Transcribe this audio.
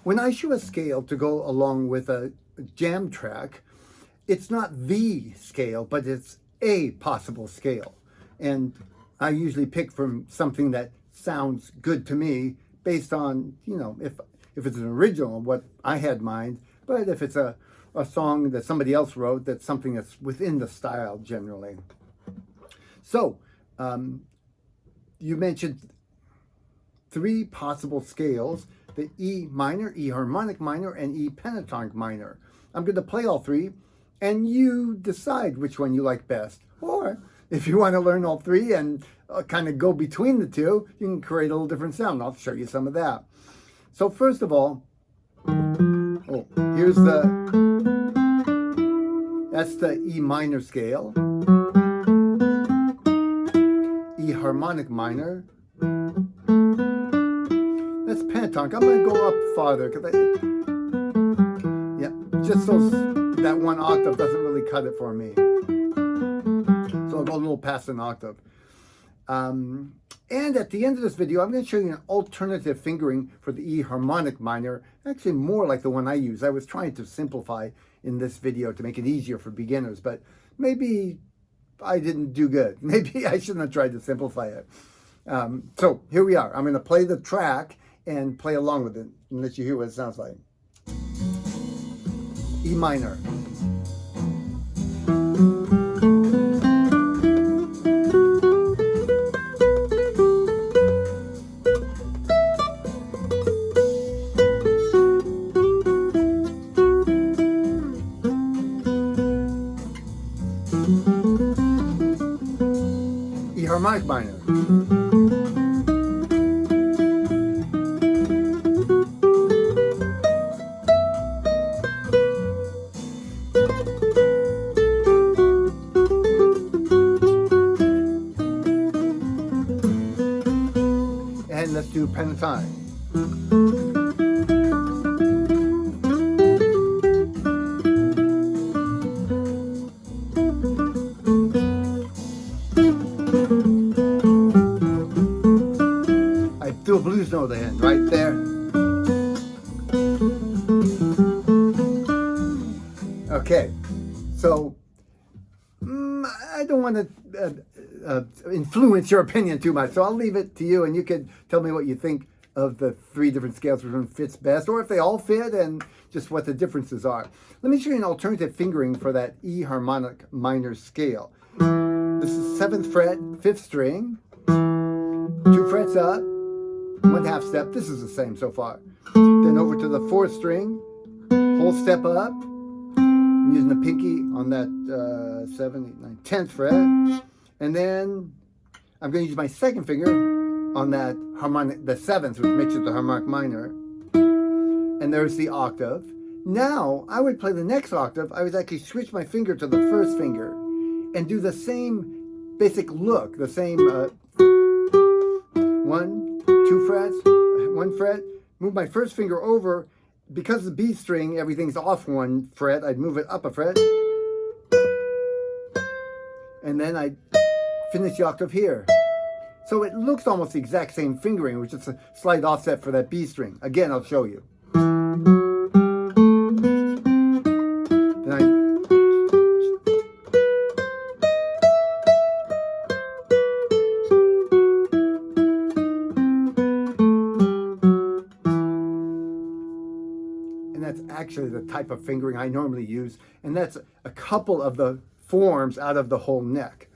When I show a scale to go along with a jam track, it's not the scale, but it's a possible scale. And I usually pick from something that sounds good to me based on, if it's an original, what I had in mind, but if it's a song that somebody else wrote, that's something that's within the style generally. So, you mentioned 3 possible scales: the E minor, E harmonic minor, and E pentatonic minor. I'm going to play all 3, and you decide which one you like best. Or if you want to learn all 3 and kind of go between the 2, you can create a little different sound. I'll show you some of that. So first of all, here's that's the E minor scale, E harmonic minor. That's pentatonic. I'm going to go up farther because just that one octave doesn't really cut it for me. So I'll go a little past an octave. And at the end of this video, I'm going to show you an alternative fingering for the E harmonic minor, actually more like the one I use. I was trying to simplify in this video to make it easier for beginners, but maybe I didn't do good. Maybe I shouldn't have tried to simplify it. So here we are. I'm going to play the track and play along with it and let you hear what it sounds like. E minor. E harmonic minor. And let's do pentatonic. I do a blues note at the end, right there. Okay, so I don't want to influence your opinion too much, so I'll leave it to you, and you can tell me what you think of the 3 different scales, which one fits best, or if they all fit, and just what the differences are. Let me show you an alternative fingering for that E harmonic minor scale. This is 7th fret, 5th string, 2 frets up, 1 half step. This is the same so far. Then over to the 4th string, whole step up. I'm using the pinky on that 7, 8, 9, 10th fret. And then I'm going to use my 2nd finger on that harmonic, the 7th, which makes it the harmonic minor. And there's the octave. Now, I would play the next octave. I would actually switch my finger to the 1st finger and do the same basic look, the same 1, 2 frets, 1 fret, move my 1st finger over. Because the B string, everything's off 1 fret, I'd move it up a fret. And then I'd finish the octave here. So it looks almost the exact same fingering, which is a slight offset for that B string. Again, I'll show you. And that's actually the type of fingering I normally use, and that's a couple of the forms out of the whole neck.